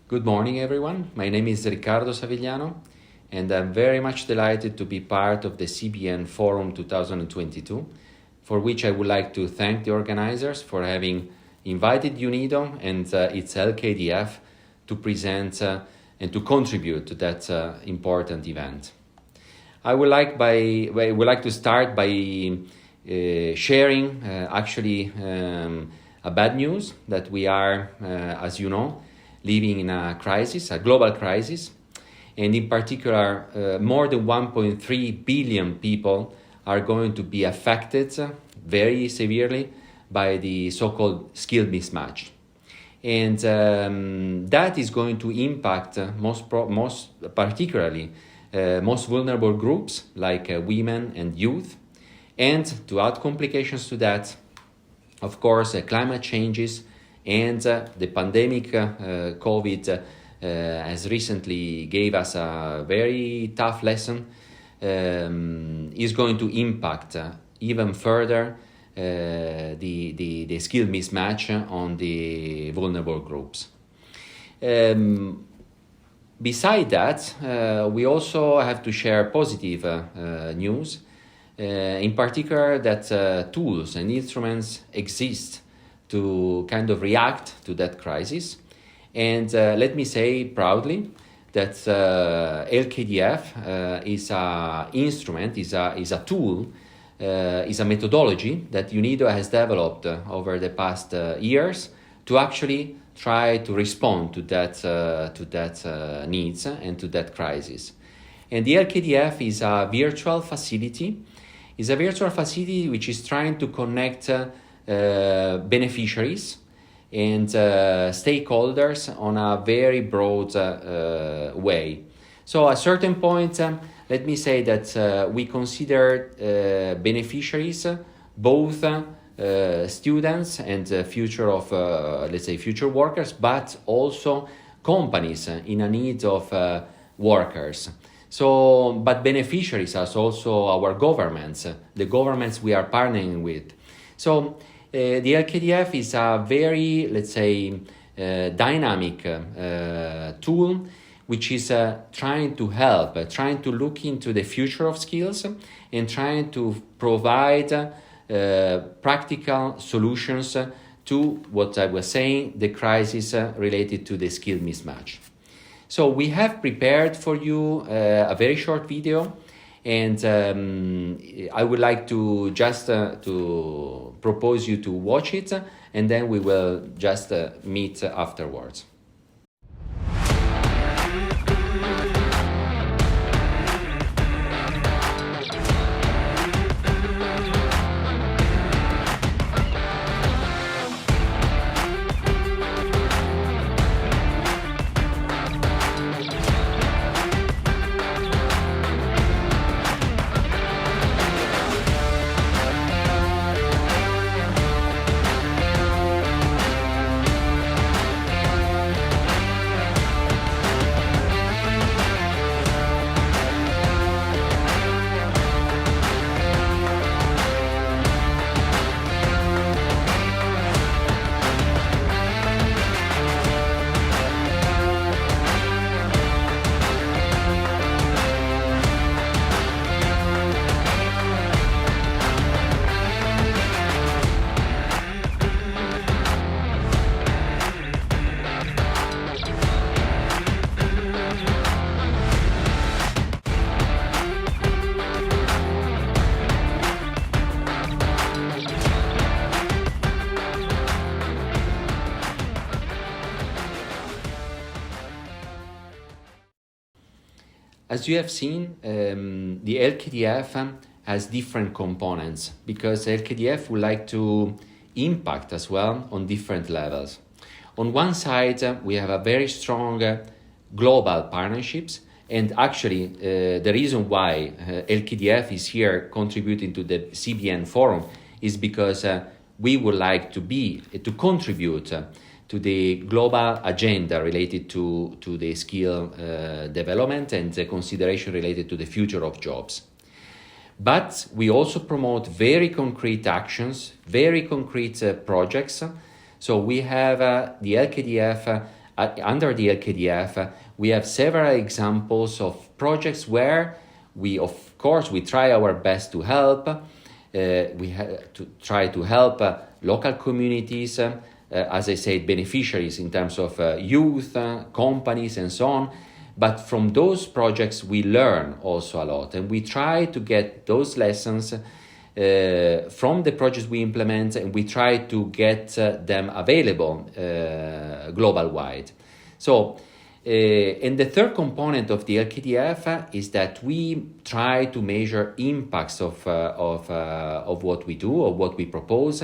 Good morning, everyone. My name is Riccardo Savigliano, and I'm very much delighted to be part of the CBN Forum 2022, for which I would like to thank the organizers for having invited UNIDO and its LKDF to present and to contribute to that important event. I would like to start by sharing a bad news that we are, as you know, living in a crisis, a global crisis, and in particular, more than 1.3 billion people are going to be affected very severely by the so-called skill mismatch. And that is going to impact most vulnerable groups like women and youth. And to add complications to that, of course, climate changes and the pandemic COVID has recently gave us a very tough lesson, is going to impact even further the skill mismatch on the vulnerable groups. Beside that, we also have to share positive news, in particular that tools and instruments exist to kind of react to that crisis. And let me say proudly that LKDF is an instrument, is a tool, is a methodology that UNIDO has developed over the past years to actually try to respond to that needs and to that crisis. And the LKDF is a virtual facility. It's a virtual facility which is trying to connect beneficiaries and stakeholders on a very broad way. So at a certain point, let me say that we consider beneficiaries both students and future workers, but also companies in a need of workers. So, but beneficiaries are also our governments, the governments we are partnering with. So the LKDF is a very, dynamic tool which is trying to help, trying to look into the future of skills and trying to provide practical solutions to what I was saying, the crisis related to the skill mismatch. So we have prepared for you a very short video, and I would like to just to propose you to watch it, and then we will just meet afterwards. As you have seen, the LKDF has different components because LKDF would like to impact as well on different levels. On one side, we have a very strong global partnerships, and actually the reason why LKDF is here contributing to the CBN forum is because we would like to contribute to the global agenda related to the skill development and the consideration related to the future of jobs. But we also promote very concrete actions, very concrete projects. So we have the LKDF under the LKDF, we have several examples of projects where we, of course, we try our best to help. We have to try to help local communities, as I said, beneficiaries in terms of youth, companies, and so on. But from those projects, we learn also a lot, and we try to get those lessons from the projects we implement, and we try to get them available global-wide. So, and the third component of the LKDF is that we try to measure impacts of what we do, of what we propose.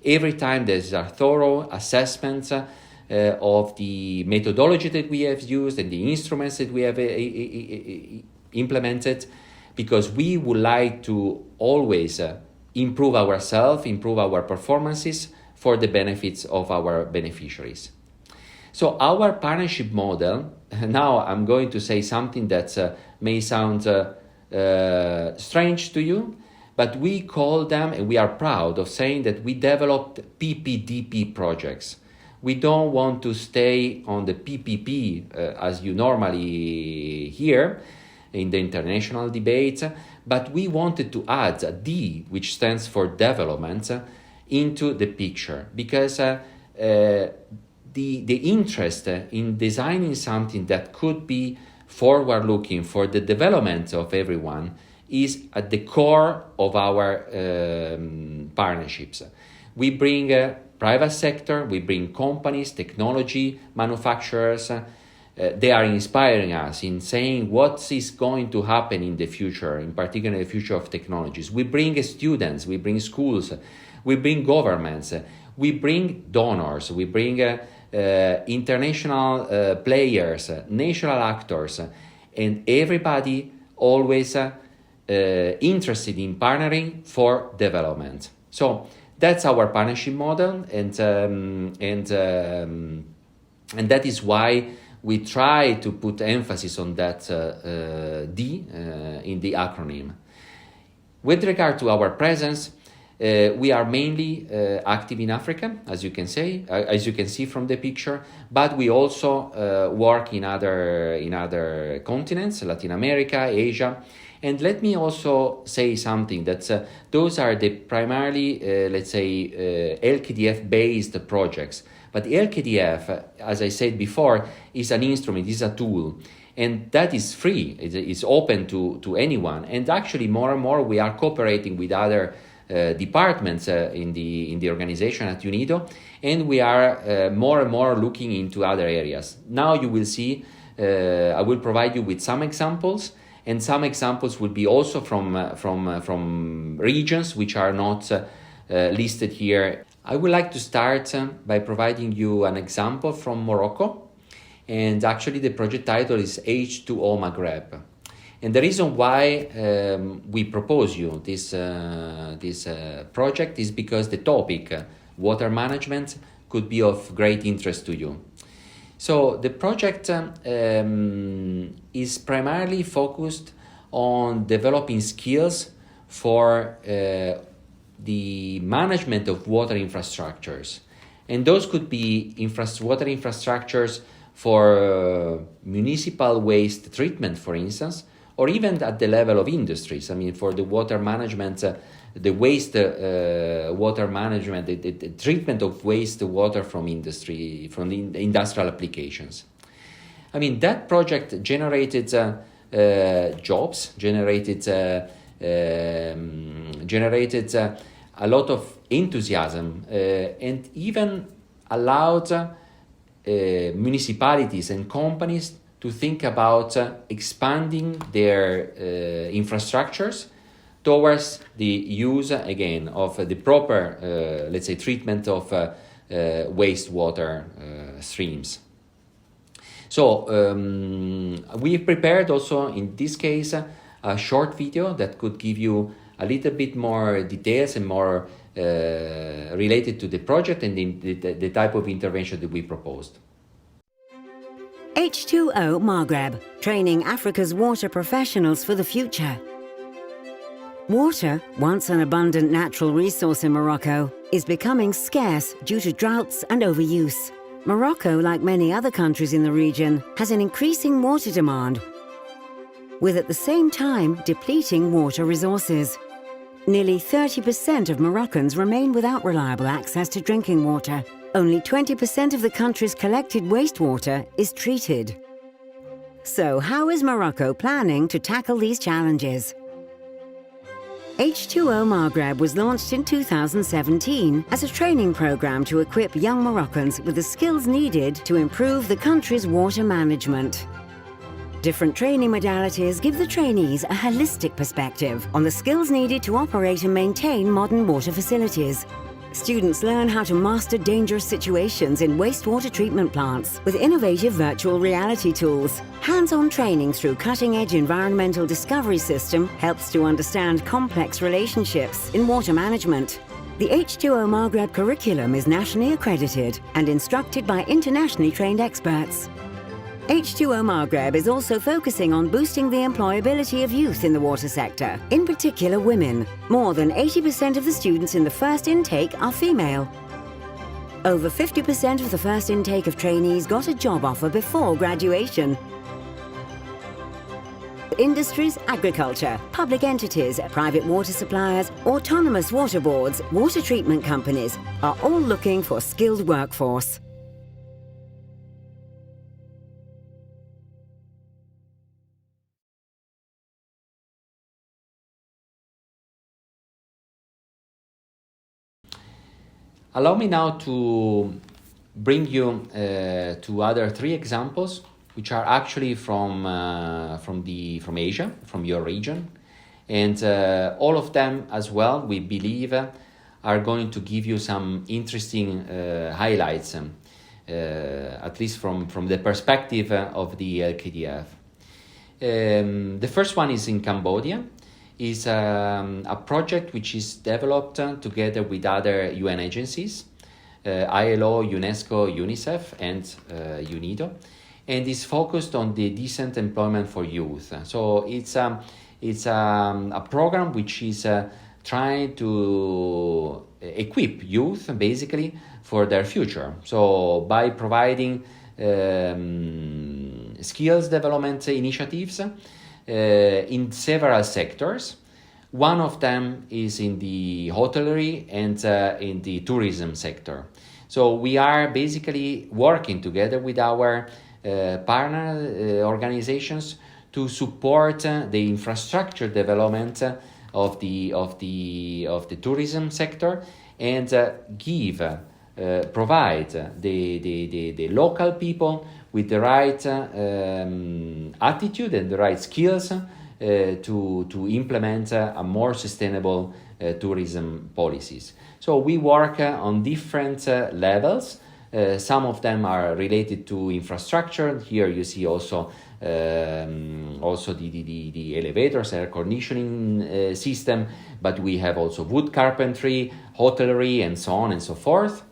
Every time there's a thorough assessment of the methodology that we have used and the instruments that we have implemented, because we would like to always improve ourselves, improve our performances for the benefits of our beneficiaries. So our partnership model, now I'm going to say something that may sound strange to you, but we call them, and we are proud of saying that we developed PPDP projects. We don't want to stay on the PPP as you normally hear in the international debates, but we wanted to add a D, which stands for development, into the picture, because the interest in designing something that could be forward-looking for the development of everyone is at the core of our partnerships. We bring private sector, we bring companies, technology, manufacturers. They are inspiring us in saying what is going to happen in the future, in particular the future of technologies. We bring students, we bring schools, we bring governments, we bring donors, we bring international players, national actors, and everybody always interested in partnering for development. So that's our partnership model, and that is why we try to put emphasis on that D in the acronym. With regard to our presence, we are mainly active in Africa, as you can see from the picture, but we also work in other continents, Latin America, Asia. And let me also say something that those are the primarily, LKDF-based projects. But the LKDF, as I said before, is an instrument, is a tool, and that is free. It's open to anyone. And actually, more and more, we are cooperating with other departments in the organization at UNIDO, and we are more and more looking into other areas. Now you will see, I will provide you with some examples, and some examples will be also from regions which are not listed here. I would like to start by providing you an example from Morocco, and actually the project title is H2O Maghreb. And the reason why we propose you this project is because the topic, water management, could be of great interest to you. So the project is primarily focused on developing skills for the management of water infrastructures. And those could be water infrastructures for municipal waste treatment, for instance, or even at the level of industries. I mean, for the water management, the waste water management, the treatment of waste water from industry, from the industrial applications. I mean, that project generated jobs, generated a lot of enthusiasm, and even allowed municipalities and companies to think about expanding their infrastructures towards the use, again, of the proper, treatment of wastewater streams. So we've prepared also, in this case, a short video that could give you a little bit more details and more related to the project and the type of intervention that we proposed. H2O Maghreb, training Africa's water professionals for the future. Water, once an abundant natural resource in Morocco, is becoming scarce due to droughts and overuse. Morocco, like many other countries in the region, has an increasing water demand, with at the same time depleting water resources. Nearly 30% of Moroccans remain without reliable access to drinking water. Only 20% of the country's collected wastewater is treated. So how is Morocco planning to tackle these challenges? H2O Maghreb was launched in 2017 as a training program to equip young Moroccans with the skills needed to improve the country's water management. Different training modalities give the trainees a holistic perspective on the skills needed to operate and maintain modern water facilities. Students learn how to master dangerous situations in wastewater treatment plants with innovative virtual reality tools. Hands-on training through cutting-edge environmental discovery system helps to understand complex relationships in water management. The H2O Maghreb curriculum is nationally accredited and instructed by internationally trained experts. H2O Maghreb is also focusing on boosting the employability of youth in the water sector, in particular women. More than 80% of the students in the first intake are female. Over 50% of the first intake of trainees got a job offer before graduation. Industries, agriculture, public entities, private water suppliers, autonomous water boards, water treatment companies are all looking for skilled workforce. Allow me now to bring you to other three examples, which are actually from Asia, from your region, and all of them as well, we believe, are going to give you some interesting highlights, at least from the perspective of the LKDF. The first one is in Cambodia. Is a project which is developed together with other UN agencies, ILO, UNESCO, UNICEF, and UNIDO, and is focused on the decent employment for youth. So it's a program which is trying to equip youth basically for their future. So by providing skills development initiatives in several sectors. One of them is in the hotelery and in the tourism sector. So we are basically working together with our partner organizations to support the infrastructure development of the tourism sector and provide the local people with the right attitude and the right skills to implement a more sustainable tourism policies. So we work on different levels. Some of them are related to infrastructure. Here you see also the elevators, air conditioning system, but we have also wood carpentry, hotelery, and so on and so forth.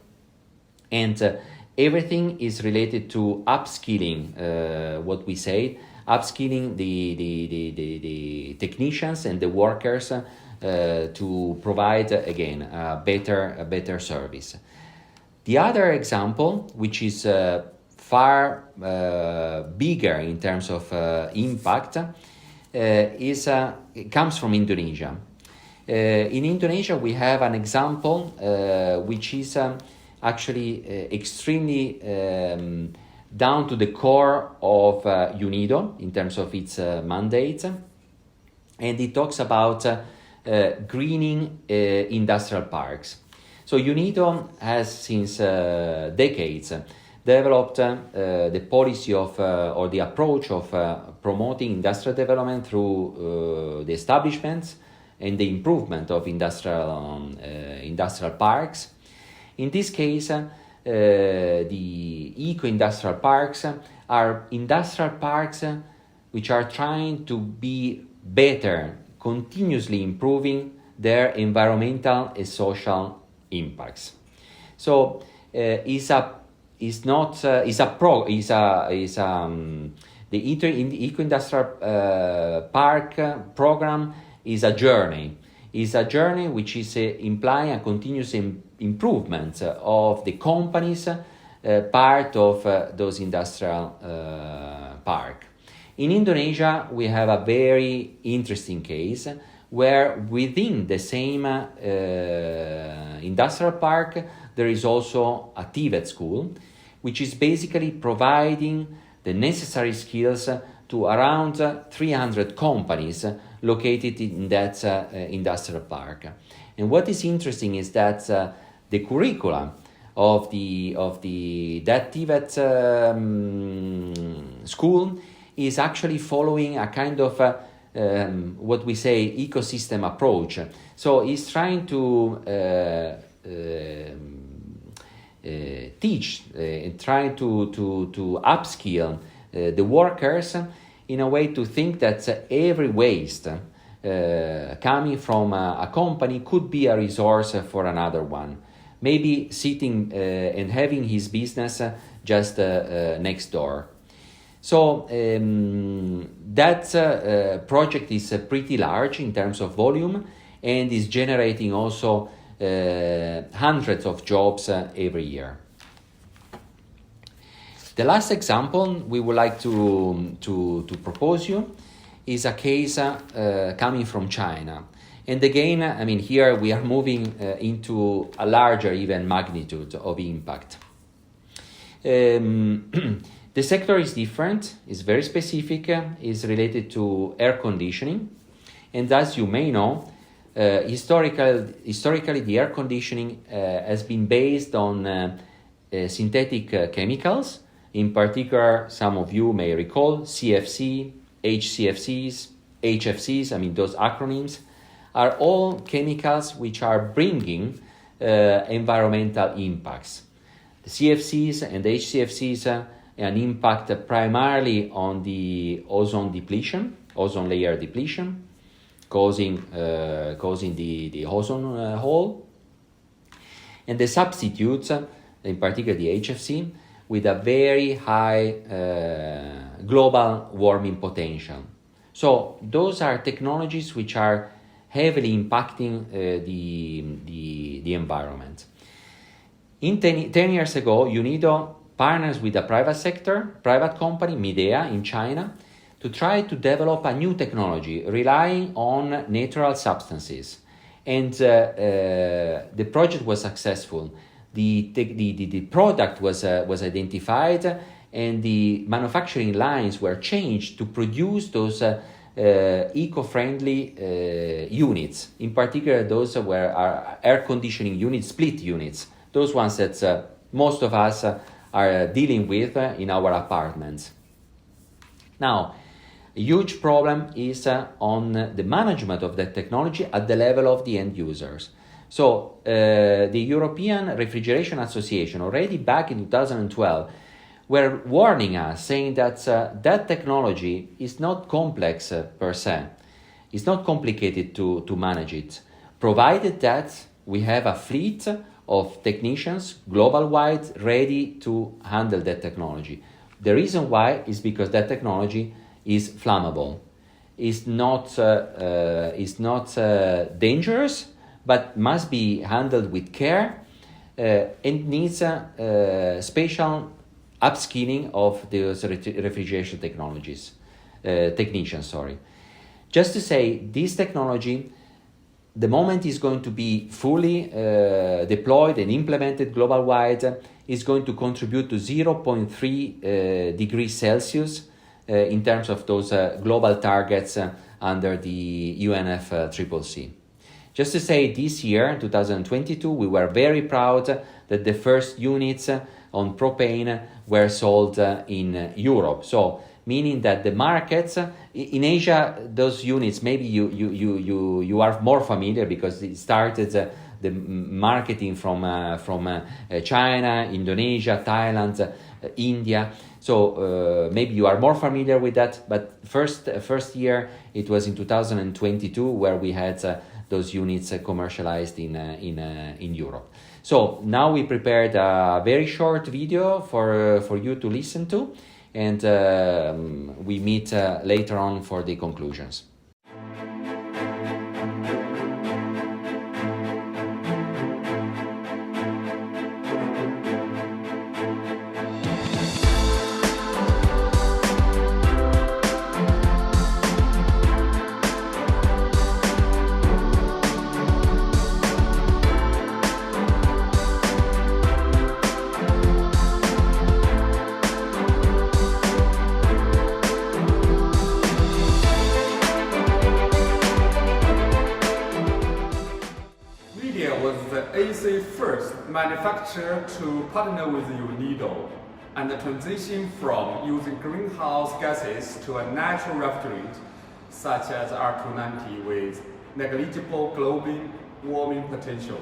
And everything is related to upskilling, what we say, upskilling the technicians and the workers to provide, again, a better service. The other example, which is far bigger in terms of impact, comes from Indonesia. In Indonesia, we have an example which is actually extremely down to the core of UNIDO in terms of its mandate, and it talks about greening industrial parks. So UNIDO has since decades developed the policy of or the approach of promoting industrial development through the establishment and the improvement of industrial parks. In this case, the eco-industrial parks are industrial parks which are trying to be better, continuously improving their environmental and social impacts. So the eco-industrial park program is a journey. Is a journey which is implying a continuous improvement of the companies part of those industrial park. In Indonesia, we have a very interesting case where within the same industrial park, there is also a TVET school, which is basically providing the necessary skills to around 300 companies located in that industrial park. And what is interesting is that the curricula of that TVET school is actually following a kind of what we say ecosystem approach. So he's trying to teach, trying to upskill the workers in a way to think that every waste coming from a company could be a resource for another one. Maybe sitting and having his business just next door. So that project is pretty large in terms of volume and is generating also hundreds of jobs every year. The last example we would like to propose you is a case coming from China. And again, I mean, here we are moving into a larger even magnitude of impact. The sector is different, is very specific, is related to air conditioning. And as you may know, historically the air conditioning has been based on synthetic chemicals. In particular, some of you may recall CFC, HCFCs, HFCs, I mean those acronyms, are all chemicals which are bringing environmental impacts. The CFCs and HCFCs an impact primarily on the ozone layer depletion, causing the ozone hole, and the substitutes, in particular the HFC, with a very high global warming potential. So those are technologies which are heavily impacting the environment. 10 years ago, UNIDO partners with a private company, Midea in China, to try to develop a new technology relying on natural substances. And the project was successful. The product was identified and the manufacturing lines were changed to produce those eco-friendly units. In particular, those are air conditioning units, split units, those ones that most of us are dealing with in our apartments. Now, a huge problem is on the management of that technology at the level of the end users. So the European Refrigeration Association, already back in 2012, were warning us, saying that that technology is not complex per se. It's not complicated to manage it, provided that we have a fleet of technicians global-wide ready to handle that technology. The reason why is because that technology is flammable. It's not dangerous, but must be handled with care and needs special upskilling of those refrigeration technicians. Just to say, this technology, the moment is going to be fully deployed and implemented global-wide, is going to contribute to 0.3 degrees Celsius in terms of those global targets under the UNFCCC. Just to say, this year, 2022, we were very proud that the first units on propane were sold in Europe. So, meaning that the markets in Asia, those units, maybe you are more familiar because it started the marketing from China, Indonesia, Thailand, India. So maybe you are more familiar with that. But first year, it was in 2022 where we had those units commercialized in Europe. So now we prepared a very short video for you to listen to, and we meet later on for the conclusions. AC first manufacturer to partner with UNIDO and transition from using greenhouse gases to a natural refrigerant such as R290 with negligible global warming potential.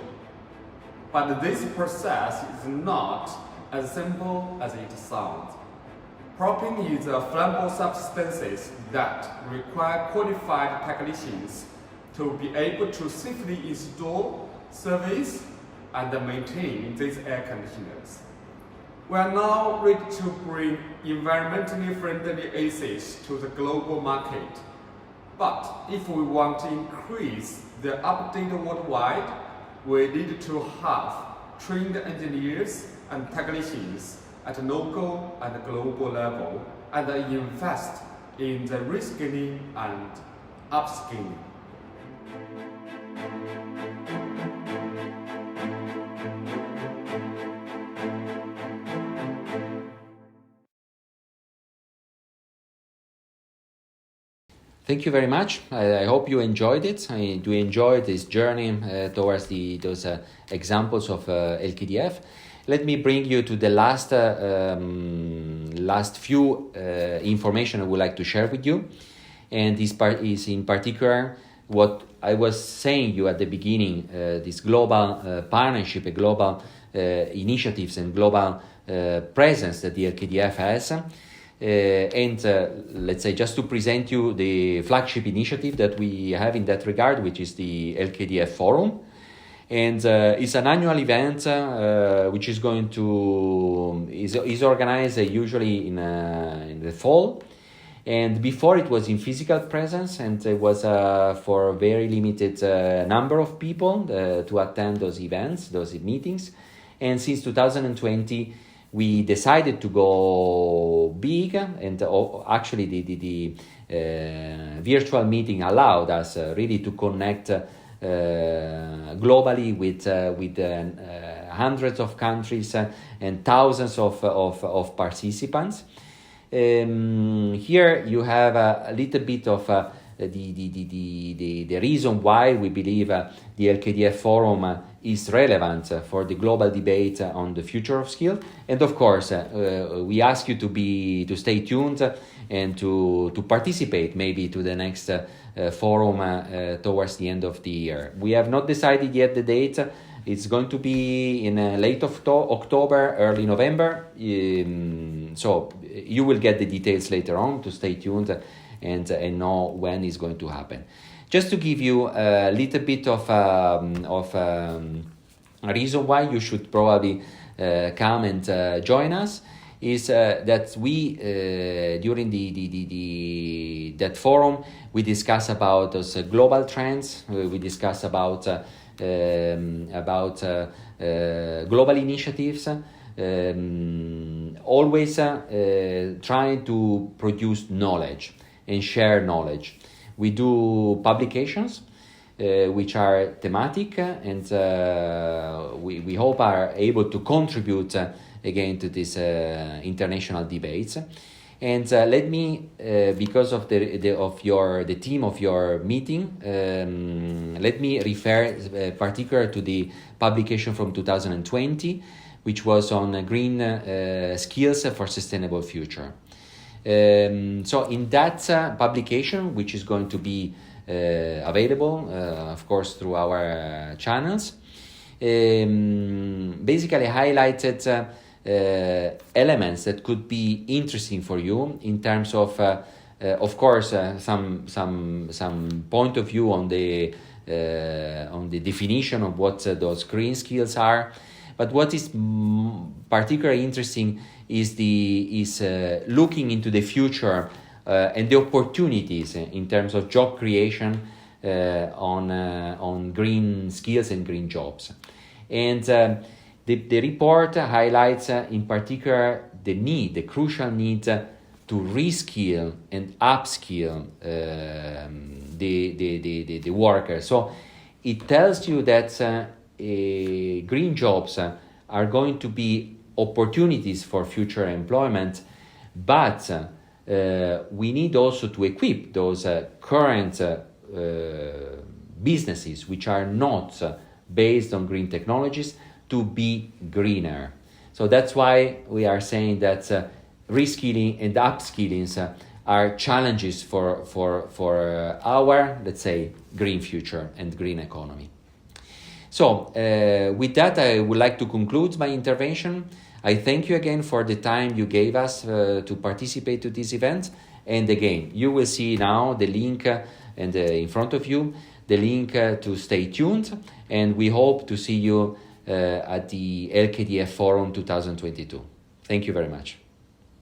But this process is not as simple as it sounds. Propane is a flammable substance that require qualified technicians to be able to safely install, service, and maintain these air conditioners. We are now ready to bring environmentally friendly ACs to the global market. But if we want to increase the uptake worldwide, we need to have trained engineers and technicians at local and global level and invest in the reskilling and upskilling. Thank you very much. I hope you enjoyed it. I do enjoy this journey towards those examples of LKDF. Let me bring you to the last few information I would like to share with you. And this part is in particular what I was saying you at the beginning, this global partnership, global initiatives and global presence that the LKDF has. Let's say just to present you the flagship initiative that we have in that regard, which is the LKDF Forum. And it's an annual event which is going to is organized usually in the fall. And before it was in physical presence, and it was for a very limited number of people to attend those events, those meetings. And since 2020, we decided to go big, and actually the virtual meeting allowed us really to connect globally with hundreds of countries and thousands of participants. Here you have a little bit of the reason why we believe the LKDF Forum is relevant for the global debate on the future of skill. And of course, we ask you to stay tuned and to participate maybe to the next forum towards the end of the year. We have not decided yet the date. It's going to be in late October, early November. So you will get the details later on, to stay tuned and know when it's going to happen. Just to give you a little bit of a reason why you should probably come and join us is that we during that forum we discuss about those global trends. We discuss about global initiatives. Always trying to produce knowledge and share knowledge. We do publications which are thematic and we hope are able to contribute again to this international debates. And let me, because of the theme of your meeting, let me refer particular to the publication from 2020, which was on green skills for sustainable future. So in that publication, which is going to be available, of course, through our channels, basically highlighted elements that could be interesting for you in terms of course, some point of view on the definition of what those green skills are. But what is particularly interesting is looking into the future and the opportunities in terms of job creation on green skills and green jobs. And the report highlights in particular the crucial need to reskill and upskill the workers. So it tells you that green jobs are going to be opportunities for future employment, but we need also to equip those current businesses which are not based on green technologies to be greener. So that's why we are saying that reskilling and upskilling are challenges for our, let's say, green future and green economy. So with that, I would like to conclude my intervention. I thank you again for the time you gave us to participate to this event. And again, you will see now the link and in front of you, the link to stay tuned. And we hope to see you at the LKDF Forum 2022. Thank you very much.